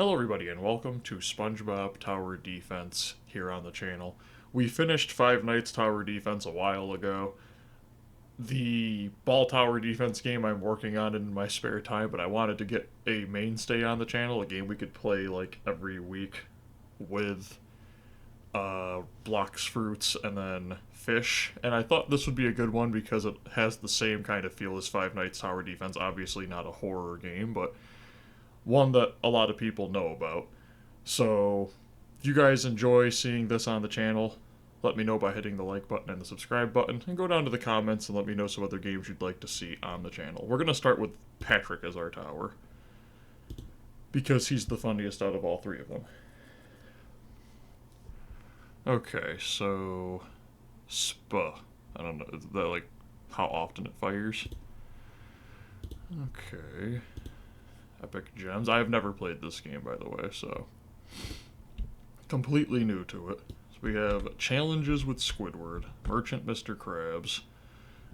Hello everybody and welcome to SpongeBob Tower Defense here on the channel. We finished Five Nights Tower Defense a while ago. The ball tower defense game I'm working on in my spare time, but I wanted to get a mainstay on the channel, a game we could play like every week with blocks, fruits, and then fish. And I thought this would be a good one because it has the same kind of feel as Five Nights Tower Defense. Obviously not a horror game, but one that a lot of people know about. So, if you guys enjoy seeing this on the channel, let me know by hitting the like button and the subscribe button, and go down to the comments and let me know some other games you'd like to see on the channel. We're going to start with Patrick as our tower, because he's the funniest out of all three of them. Okay, so I don't know, is that like how often it fires? Okay. Epic Gems. I've never played this game, by the way, so completely new to it. So we have Challenges with Squidward, Merchant Mr. Krabs,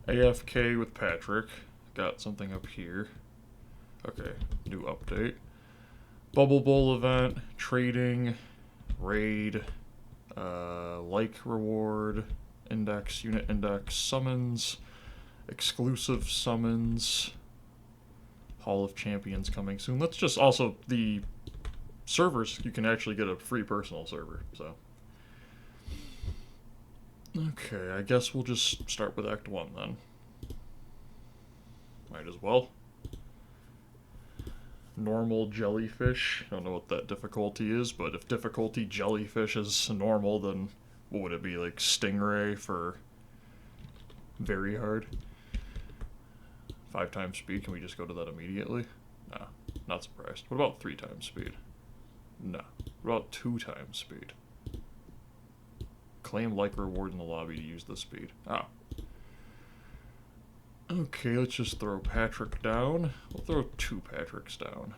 AFK with Patrick. Got something up here. Okay, new update. Bubble Bowl event, trading, raid, like reward, index, unit index, summons, exclusive summons, Hall of Champions coming soon. Let's just also, the servers, you can actually get a free personal server, so. Okay, I guess we'll just start with Act 1 then. Might as well. Normal jellyfish. I don't know what that difficulty is, but if difficulty jellyfish is normal, then what would it be, like stingray for very hard? 5 times speed, can we just go to that immediately? No, not surprised. What about 3 times speed? No. What about 2 times speed? Claim like reward in the lobby to use the speed. Ah. Okay, let's just throw Patrick down. We'll throw 2 Patricks down.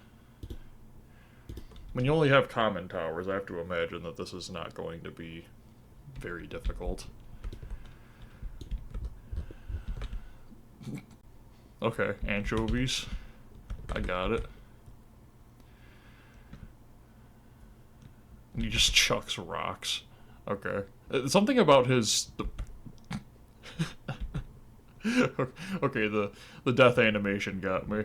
When you only have common towers, I have to imagine that this is not going to be very difficult. Okay, anchovies. I got it. And he just chucks rocks. Okay. Something about his... okay, the death animation got me.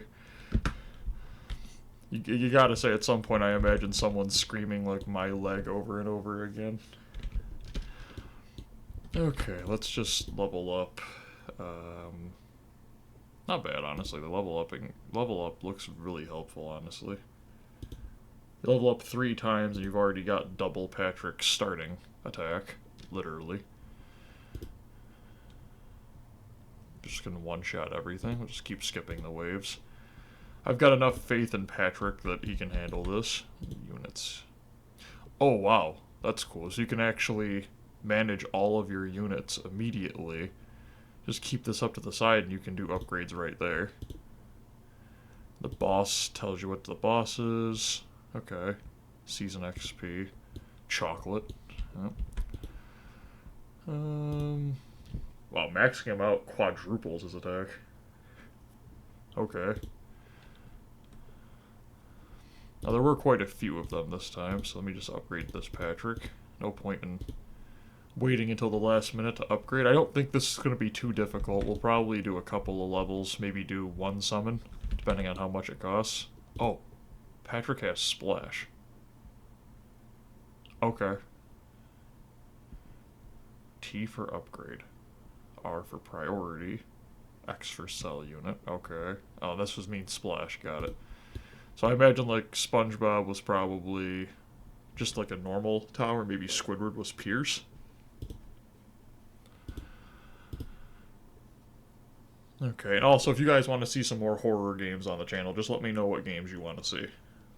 You gotta say, at some point I imagine someone screaming like my leg over and over again. Okay, let's just level up. Not bad, honestly. The level up looks really helpful, honestly. You level up 3 times and you've already got double Patrick's starting attack, literally. Just gonna one-shot everything. We'll just keep skipping the waves. I've got enough faith in Patrick that he can handle this. Units. Oh, wow. That's cool. So you can actually manage all of your units immediately. Just keep this up to the side and you can do upgrades right there. The boss tells you what the boss is. Okay. Season XP. Chocolate. Yep. Wow, maxing him out quadruples his attack. Okay. Now there were quite a few of them this time, so let me just upgrade this Patrick. No point in waiting until the last minute to upgrade. I don't think this is going to be too difficult. We'll probably do a couple of levels, maybe do 1 summon, depending on how much it costs. Oh, Patrick has Splash. Okay. T for upgrade. R for priority. X for cell unit. Okay. Oh, this was mean Splash. Got it. So I imagine like SpongeBob was probably just like a normal tower. Maybe Squidward was Pierce. Okay, and also if you guys want to see some more horror games on the channel, just let me know what games you want to see.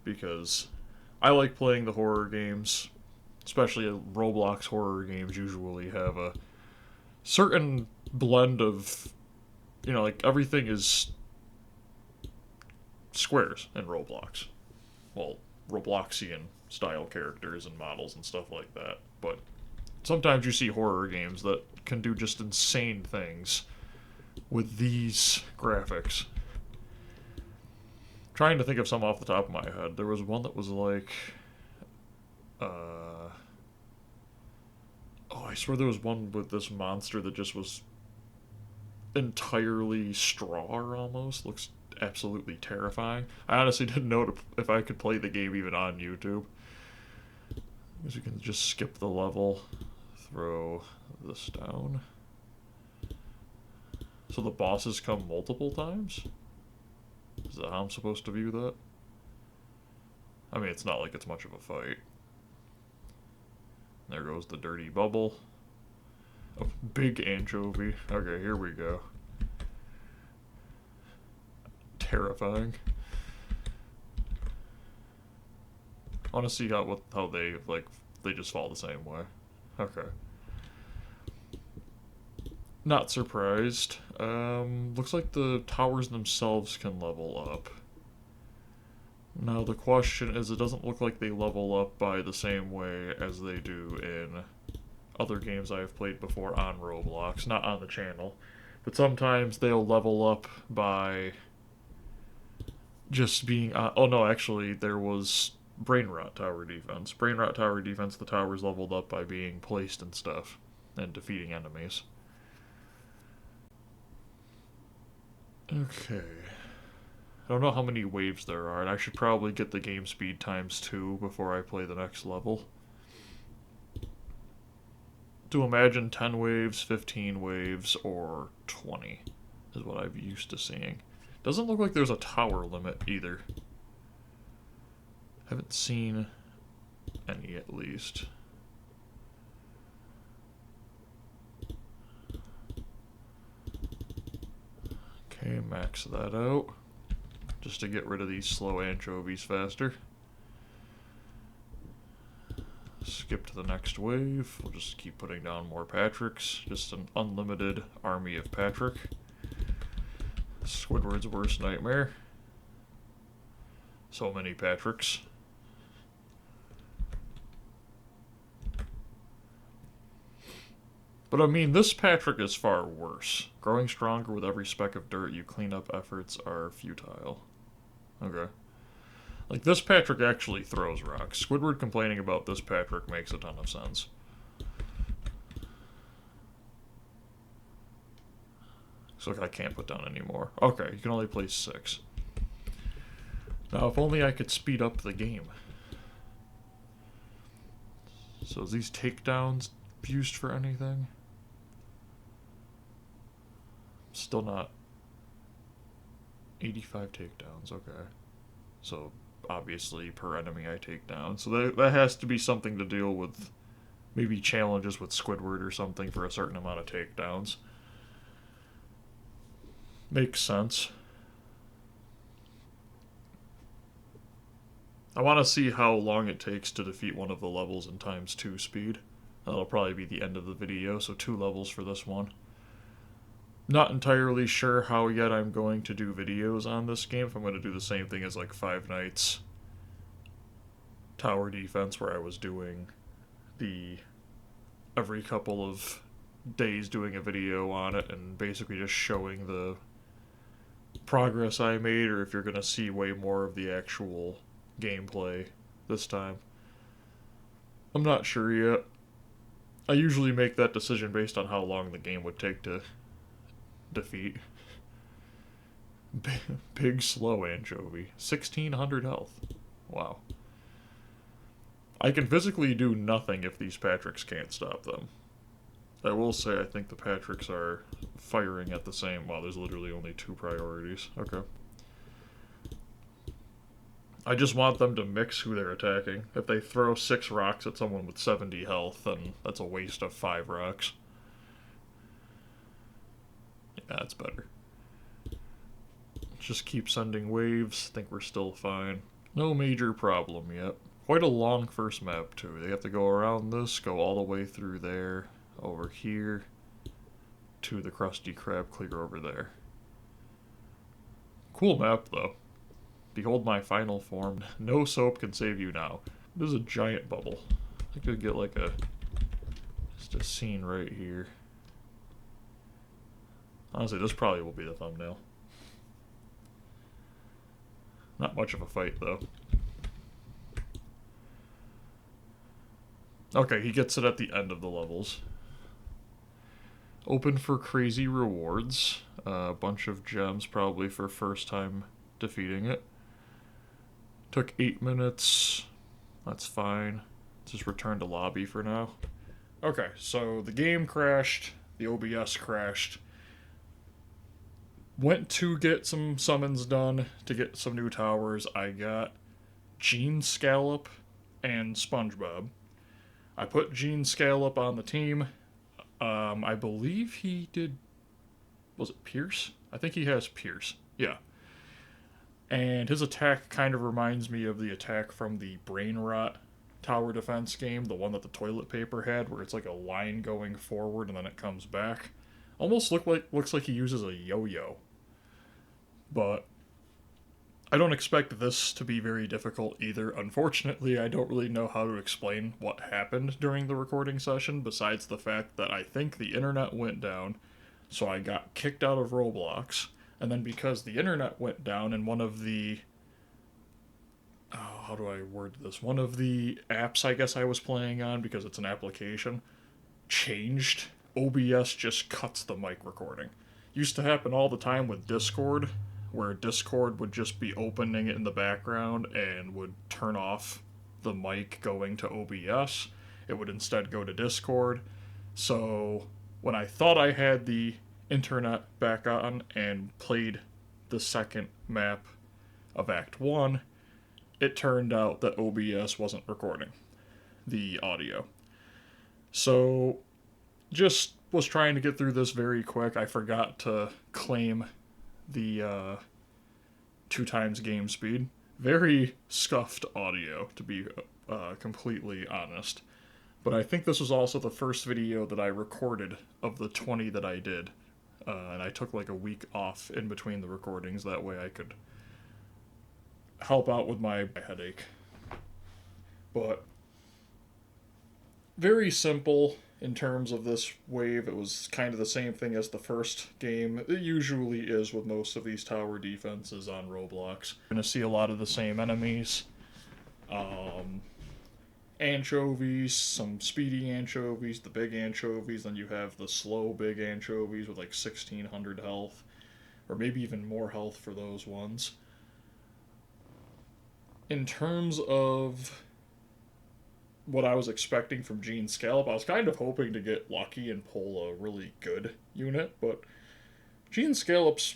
Because I like playing the horror games, especially Roblox horror games usually have a certain blend of, you know, like everything is squares in Roblox. Well, Robloxian style characters and models and stuff like that. But sometimes you see horror games that can do just insane things with these graphics. trying to think of some off the top of my head. There was one that was like, oh, I swear there was one with this monster that just was entirely straw almost. Looks absolutely terrifying. I honestly didn't know if I could play the game even on YouTube. I guess we can just skip the level, throw this down. So the bosses come multiple times? Is that how I'm supposed to view that? I mean, it's not like it's much of a fight. There goes the dirty bubble. A big anchovy. Okay, here we go. Terrifying. I want to see how they they just fall the same way. Okay. Not surprised. Looks like the towers themselves can level up. Now the question is, it doesn't look like they level up by the same way as they do in other games I've played before on Roblox, not on the channel. But sometimes they'll level up by just being... oh no, actually, there was Brain Rot Tower Defense. Brain Rot Tower Defense, the towers leveled up by being placed and stuff, and defeating enemies. Okay. I don't know how many waves there are, and I should probably get the game speed ×2 before I play the next level. To imagine 10 waves, 15 waves, or 20 is what I'm used to seeing. Doesn't look like there's a tower limit either. Haven't seen any at least. Okay, max that out. Just to get rid of these slow anchovies faster. Skip to the next wave. We'll just keep putting down more Patricks. Just an unlimited army of Patrick. Squidward's worst nightmare. So many Patricks. But I mean, this Patrick is far worse. Growing stronger with every speck of dirt you clean up efforts are futile. Okay. Like, this Patrick actually throws rocks. Squidward complaining about this Patrick makes a ton of sense. Looks like I can't put down any more. Okay, you can only place 6. Now, if only I could speed up the game. So, is these takedowns used for anything? Still not. 85 takedowns, okay. So, obviously, per enemy I take down. So that has to be something to deal with, maybe challenges with Squidward or something for a certain amount of takedowns. Makes sense. I want to see how long it takes to defeat one of the levels in ×2 speed. That'll probably be the end of the video, so 2 levels for this one. Not entirely sure how yet I'm going to do videos on this game, if I'm going to do the same thing as like Five Nights Tower Defense, where I was doing the every couple of days doing a video on it and basically just showing the progress I made, or if you're going to see way more of the actual gameplay this time. I'm not sure yet. I usually make that decision based on how long the game would take to defeat. Big slow anchovy. 1600 health. Wow. I can physically do nothing if these Patricks can't stop them. I will say I think the Patricks are firing at the same... Wow, there's literally only 2 priorities. Okay. I just want them to mix who they're attacking. If they throw 6 rocks at someone with 70 health, then that's a waste of 5 rocks. Yeah, that's better. Just keep sending waves. Think we're still fine. No major problem yet. Quite a long first map, too. They have to go around this, go all the way through there, over here, to the Krusty Krab clear over there. Cool map, though. Behold my final form. No soap can save you now. There's a giant bubble. I could get like just a scene right here. Honestly, this probably will be the thumbnail. Not much of a fight, though. Okay, he gets it at the end of the levels. Open for crazy rewards. A bunch of gems, probably for first time defeating it. Took 8 minutes. That's fine. Just return to lobby for now. Okay, so the game crashed. The OBS crashed. Went to get some summons done to get some new towers. I got Gene Scallop and SpongeBob. I put Gene Scallop on the team. I believe he did. Was it Pierce? I think he has Pierce. Yeah. And his attack kind of reminds me of the attack from the Brain Rot tower defense game, the one that the toilet paper had, where it's like a line going forward and then it comes back. Almost looks like he uses a yo-yo. But I don't expect this to be very difficult either. Unfortunately, I don't really know how to explain what happened during the recording session, besides the fact that I think the internet went down, so I got kicked out of Roblox, and then because the internet went down and one of the... Oh, how do I word this? One of the apps I guess I was playing on, because it's an application, changed. OBS just cuts the mic recording. Used to happen all the time with Discord, where Discord would just be opening it in the background and would turn off the mic going to OBS. It would instead go to Discord. So when I thought I had the internet back on and played the second map of Act 1, it turned out that OBS wasn't recording the audio. So just was trying to get through this very quick. I forgot to claim the 2 times game speed. Very scuffed audio, to be completely honest. But I think this was also the first video that I recorded of the 20 that I did. And I took like a week off in between the recordings. That way I could help out with my headache. But very simple. In terms of this wave, it was kind of the same thing as the first game. It usually is with most of these tower defenses on Roblox. You're going to see a lot of the same enemies. Anchovies, some speedy anchovies, the big anchovies, then you have the slow big anchovies with like 1600 health, or maybe even more health for those ones. In terms of what I was expecting from Gene Scallop, I was kind of hoping to get lucky and pull a really good unit, but Gene Scallop's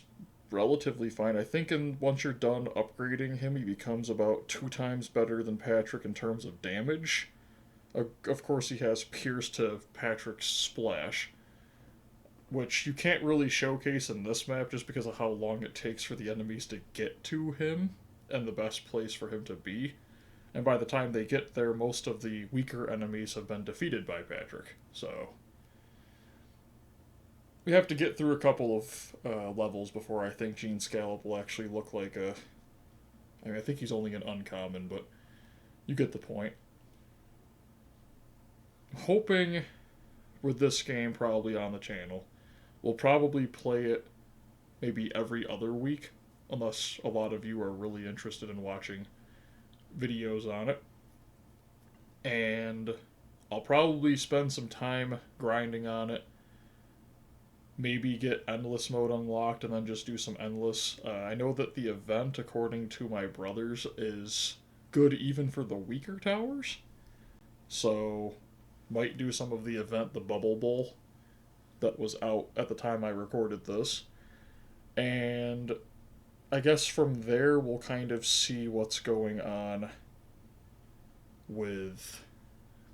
relatively fine. I think once you're done upgrading him, he becomes about 2 times better than Patrick in terms of damage. Of course, he has Pierce to Patrick's Splash, which you can't really showcase in this map just because of how long it takes for the enemies to get to him and the best place for him to be. And by the time they get there, most of the weaker enemies have been defeated by Patrick. So we have to get through a couple of levels before I think Gene Scallop will actually look like a... I mean, I think he's only an uncommon, but you get the point. I'm hoping with this game probably on the channel, we'll probably play it maybe every other week, unless a lot of you are really interested in watching videos on it. And I'll probably spend some time grinding on it. Maybe get endless mode unlocked and then just do some endless. I know that the event, according to my brothers, is good even for the weaker towers. So might do some of the event, the Bubble Bowl, that was out at the time I recorded this. And I guess from there we'll kind of see what's going on with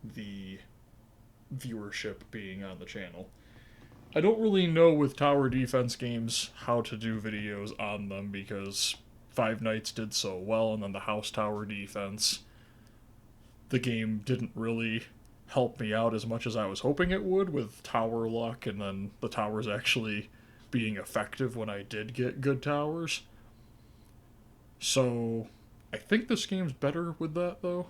the viewership being on the channel. I don't really know with tower defense games how to do videos on them because Five Nights did so well, and then the house tower defense, the game didn't really help me out as much as I was hoping it would with tower luck and then the towers actually being effective when I did get good towers. So, I think this game's better with that, though.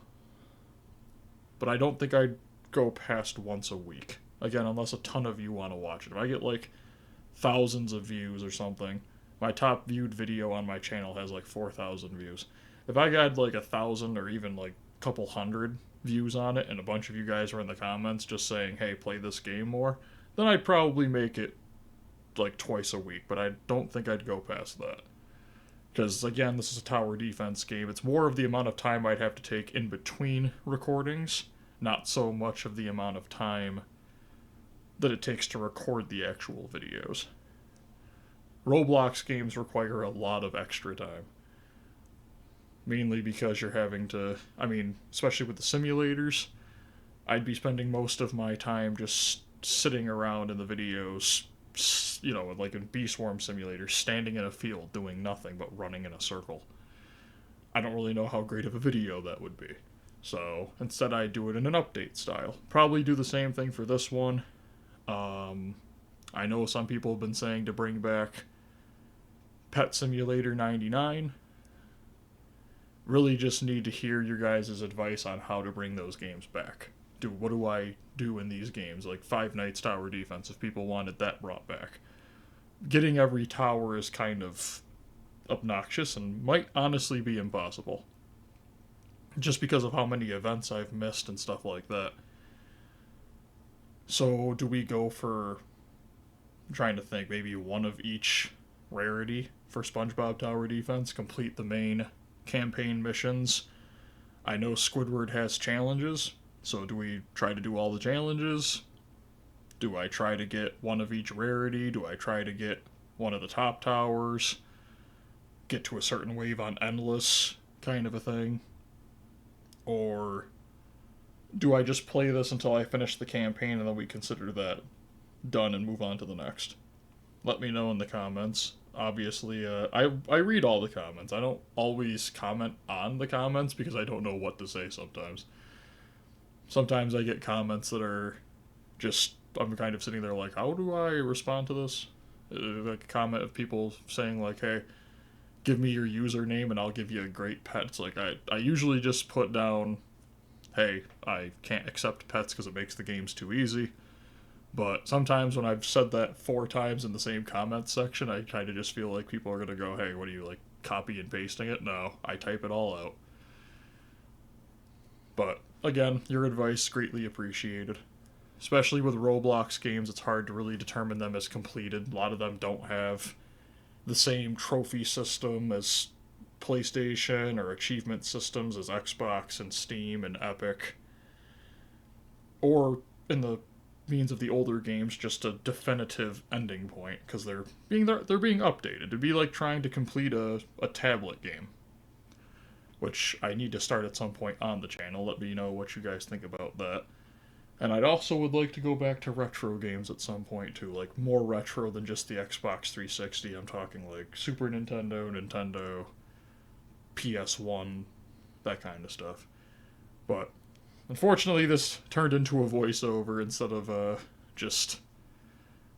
But I don't think I'd go past once a week. Again, unless a ton of you want to watch it. If I get, like, thousands of views or something, My top viewed video on my channel has like 4,000 views. If I got like 1,000 or even like a couple hundred views on it and a bunch of you guys were in the comments just saying, hey, play this game more, then I'd probably make it like twice a week, but I don't think I'd go past that. Because, again, this is a tower defense game. It's more of the amount of time I'd have to take in between recordings, not so much of the amount of time that it takes to record the actual videos. Roblox games require a lot of extra time. Mainly because you're having to, especially with the simulators, I'd be spending most of my time just sitting around in the videos, like in Bee Swarm Simulator, standing in a field doing nothing but running in a circle. I don't really know how great of a video that would be. So instead I do it in an update style. Probably do the same thing for this one. I know some people have been saying to bring back Pet Simulator 99. Really just need to hear your guys' advice on how to bring those games back. What do I do in these games? Like Five Nights Tower Defense, if people wanted that brought back. Getting every tower is kind of obnoxious and might honestly be impossible. Just because of how many events I've missed and stuff like that. So do we go for, I'm trying to think, maybe one of each rarity for SpongeBob Tower Defense? Complete the main campaign missions. I know Squidward has challenges, so do we try to do all the challenges? Do I try to get one of each rarity? Do I try to get one of the top towers? Get to a certain wave on Endless, kind of a thing? Or do I just play this until I finish the campaign and then we consider that done and move on to the next? Let me know in the comments. Obviously, I read all the comments. I don't always comment on the comments because I don't know what to say sometimes. Sometimes I get comments that are just, I'm kind of sitting there like, how do I respond to this? Like a comment of people saying like, hey, give me your username and I'll give you a great pet. It's like, I usually just put down, hey, I can't accept pets because it makes the games too easy. But sometimes when I've said that 4 times in the same comment section, I kind of just feel like people are going to go, hey, what are you, like, copy and pasting it? No, I type it all out. But, again, your advice greatly appreciated. Especially with Roblox games, it's hard to really determine them as completed. A lot of them don't have the same trophy system as PlayStation or achievement systems as Xbox and Steam and Epic. Or, in the means of the older games, just a definitive ending point, because they're being updated. It'd be like trying to complete a tablet game, which I need to start at some point on the channel. Let me know what you guys think about that. And I'd also would like to go back to retro games at some point too, like more retro than just the Xbox 360. I'm talking like Super Nintendo, Nintendo, PS1, that kind of stuff. But unfortunately, this turned into a voiceover instead of just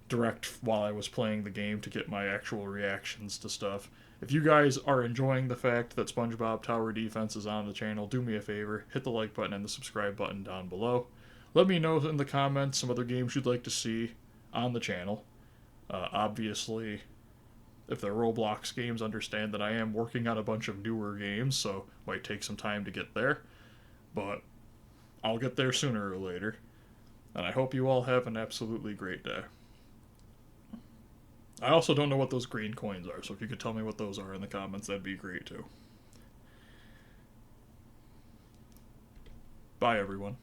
direct while I was playing the game to get my actual reactions to stuff. If you guys are enjoying the fact that SpongeBob Tower Defense is on the channel, do me a favor, hit the like button and the subscribe button down below. Let me know in the comments some other games you'd like to see on the channel. Obviously, if they're Roblox games, understand that I am working on a bunch of newer games, so it might take some time to get there. But I'll get there sooner or later. And I hope you all have an absolutely great day. I also don't know what those green coins are, so if you could tell me what those are in the comments, that'd be great too. Bye, everyone.